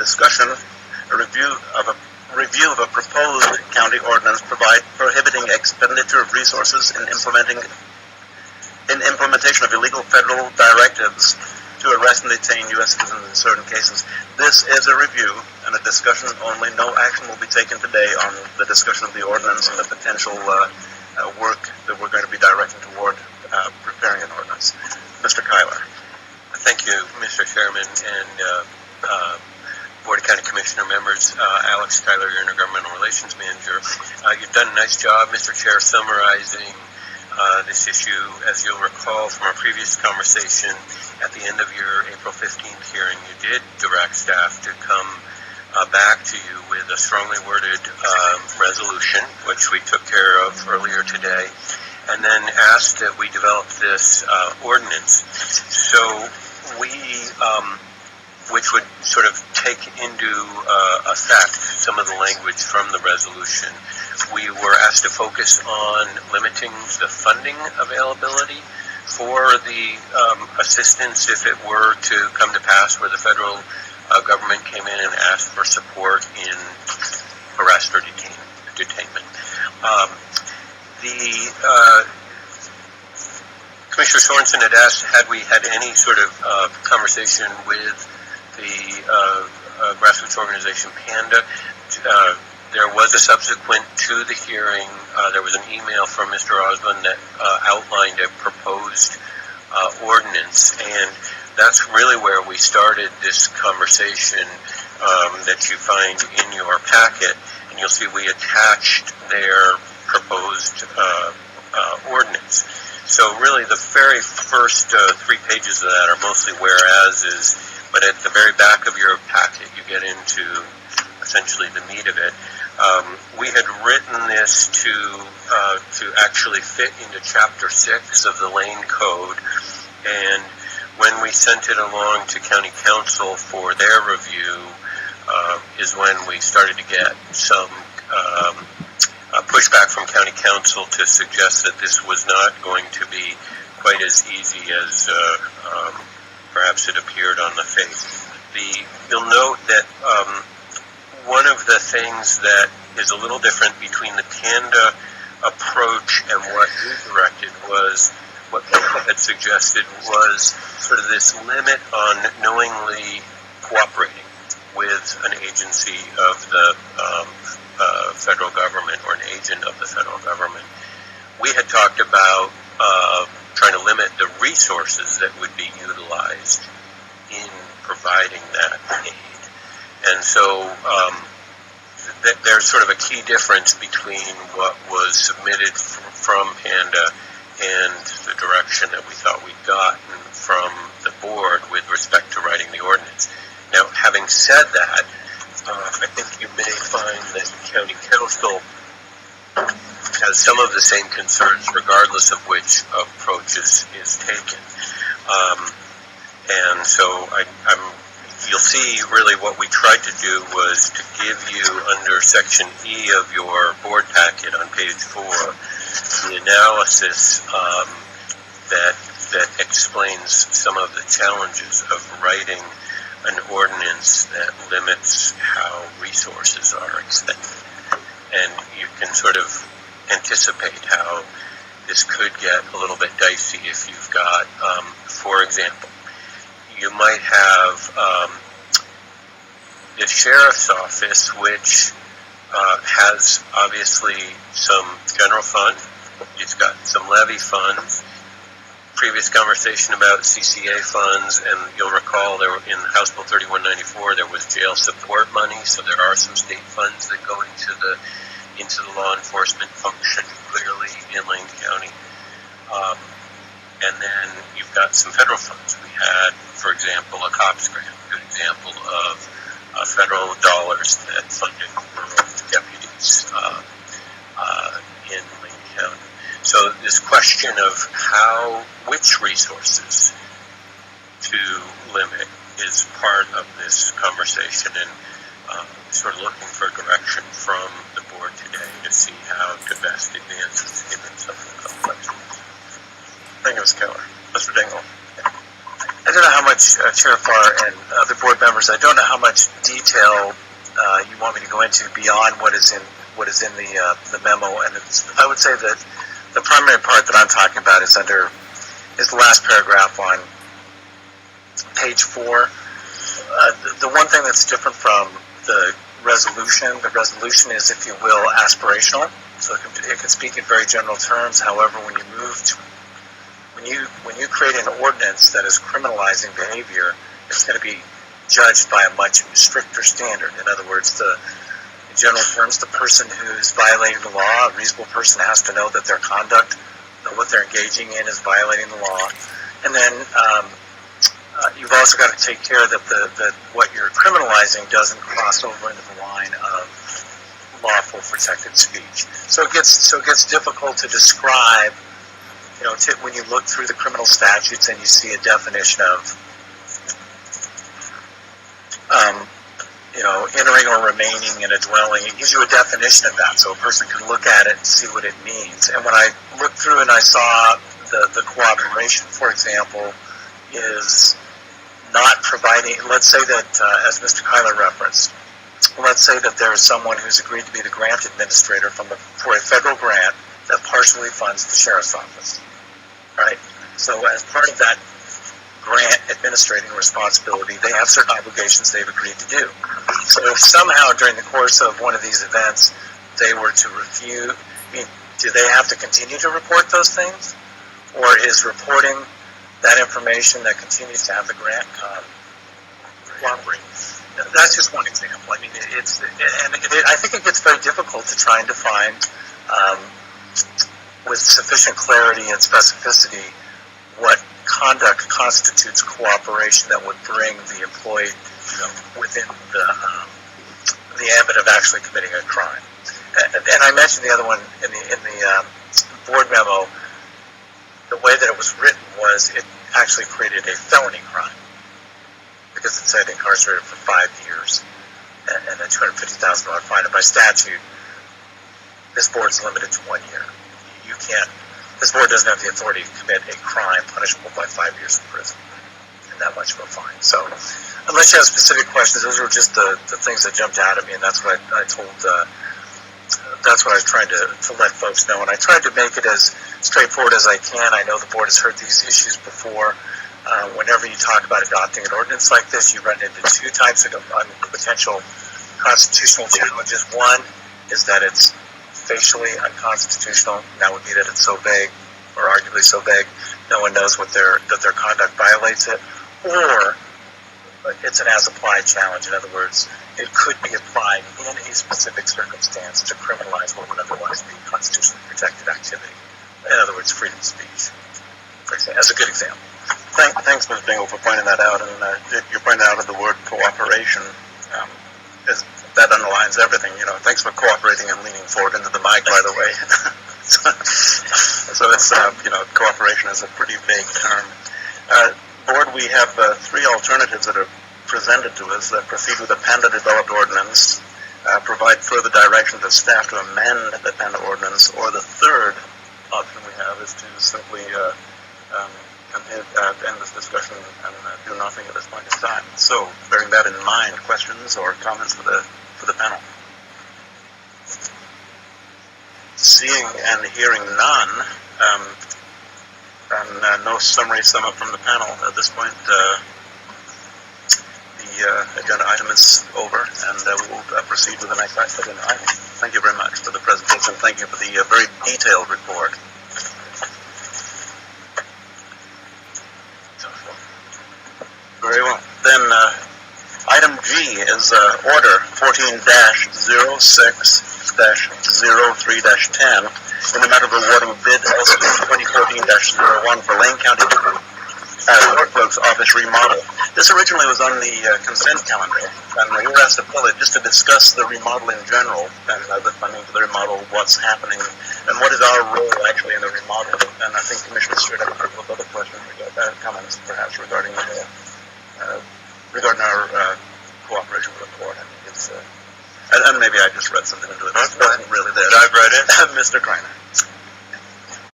discussion, a review of a proposed county ordinance prohibiting expenditure of resources in implementation of illegal federal directives to arrest and detain U.S. citizens in certain cases. This is a review and a discussion only. No action will be taken today on the discussion of the ordinance and the potential work that we're going to be directing toward preparing an ordinance. Mr. Kyler. Thank you, Mr. Chairman, and Board of County Commissioner members. Alex Kyler, your Intergovernmental Relations Manager. You've done a nice job, Mr. Chair, summarizing this issue. As you'll recall from our previous conversation, at the end of your April 15th hearing, you did direct staff to come back to you with a strongly worded resolution, which we took care of earlier today, and then asked that we develop this ordinance. So we, which would sort of take into effect some of the language from the resolution. We were asked to focus on limiting the funding availability for the assistance if it were to come to pass where the federal government came in and asked for support in arrest or detainment. Commissioner Sorensen had asked, had we had any sort of conversation with the grassroots organization PANDA. There was a subsequent to the hearing, there was an email from Mr. Osmond that outlined a proposed ordinance, and that's really where we started this conversation that you find in your packet, and you'll see we attached their proposed ordinance. So really the very first 3 pages of that are mostly whereases, but at the very back of your packet you get into essentially the meat of it. We had written this to actually fit into Chapter 6 of the Lane Code, and when we sent it along to County Council for their review is when we started to get some pushback from County Council to suggest that this was not going to be quite as easy as perhaps it appeared on the face. You'll note that one of the things that is a little different between the PANDA approach and what you directed was, what PANDA had suggested was sort of this limit on knowingly cooperating with an agency of the federal government or an agent of the federal government. We had talked about trying to limit the resources that would be utilized in providing that aid. And so there's sort of a key difference between what was submitted from PANDA and the direction that we thought we'd gotten from the board with respect to writing the ordinance. Now, having said that, I think you may find that County Council has some of the same concerns regardless of which approach is taken. And so you'll see really what we tried to do was to give you under Section E of your board packet on page 4 the analysis that explains some of the challenges of writing an ordinance that limits how resources are expended. And you can sort of anticipate how this could get a little bit dicey if you've got, for example, you might have the sheriff's office, which has obviously some general fund. It's got some levy funds. Previous conversation about CCA funds, and you'll recall there were in House Bill 3194 there was jail support money, so there are some state funds that go into the law enforcement function clearly in Lane County. And then you've got some federal funds. We had, for example, a COPS grant, a good example of federal dollars that funded rural deputies in Lane County. So this question of which resources to limit is part of this conversation, and sort of looking for direction from the board today to see how to best advance this given some of the complexities. Thank you, Mr. Keller. Mr. Dingle. I don't know how much, Chair Farr and other board members, I don't know how much detail you want me to go into beyond what is in the memo. And I would say that the primary part that I'm talking about is the last paragraph on page 4. The one thing that's different from the resolution is, if you will, aspirational. So it can speak in very general terms. However, when you create an ordinance that is criminalizing behavior, it's going to be judged by a much stricter standard. In other words, in general terms, the person who's violating the law, a reasonable person has to know that their conduct, what they're engaging in, is violating the law. And then you've also got to take care that what you're criminalizing doesn't cross over into the line of lawful protected speech. So it gets difficult to describe. When you look through the criminal statutes and you see a definition of, entering or remaining in a dwelling, it gives you a definition of that, so a person can look at it and see what it means. And when I looked through and I saw the cooperation, for example, is not providing, let's say that, as Mr. Kyler referenced, let's say that there is someone who's agreed to be the grant administrator for a federal grant that partially funds the sheriff's office. Right? So as part of that grant administrating responsibility, they have certain obligations they've agreed to do. So if somehow during the course of one of these events they were to review, do they have to continue to report those things? Or is reporting that information that continues to have the grant cooperate? That's just one example. I think it gets very difficult to try and define with sufficient clarity and specificity what conduct constitutes cooperation that would bring the employee within the ambit of actually committing a crime. And I mentioned the other one in the board memo. The way that it was written was it actually created a felony crime because it said incarcerated for 5 years and a $250,000 fine. And by statute, this board is limited to 1 year. This board doesn't have the authority to commit a crime punishable by 5 years in prison and that much of a fine. So unless you have specific questions, those were just the things that jumped out at me, and that's what I told, that's what I was trying to let folks know. And I tried to make it as straightforward as I can. I know the board has heard these issues before. Whenever you talk about adopting an ordinance like this, you run into two types of potential constitutional challenges. One is that it's facially unconstitutional. That would be that it's so vague, or arguably so vague, no one knows that their conduct violates it. Or it's an as-applied challenge. In other words, it could be applied in a specific circumstance to criminalize what would otherwise be constitutionally protected activity. In other words, freedom of speech, as a good example. Thanks, Ms. Bingle, for pointing that out. And you pointed out the word cooperation. That underlines everything. Thanks for cooperating and leaning forward into the mic, by the way. So it's, cooperation is a pretty vague term. Board, we have 3 alternatives that are presented to us that proceed with the PANDA-developed ordinance, provide further direction to staff to amend the PANDA ordinance, or the third option we have is to simply end this discussion and do nothing at this point in time. So, bearing that in mind, questions or comments for the panel? Seeing and hearing none, and no summary sum up from the panel at this point, the agenda item is over, and we will proceed with the next agenda item. Thank you very much for the presentation. Thank you for the very detailed report. Very well. Then item G is order 14-06-03-10 in the matter of awarding bid LCD 2014-01 for Lane County Clerk's Office remodel. This originally was on the consent calendar, and we were asked to pull it just to discuss the remodel in general and the funding for the remodel, what's happening, and what is our role actually in the remodel. And I think Commissioner Stewart had a couple of other questions, comments perhaps regarding our cooperation with the court. I think it's, and maybe I just read something into it. That wasn't really there. Dive right in. Mr. Kreiner.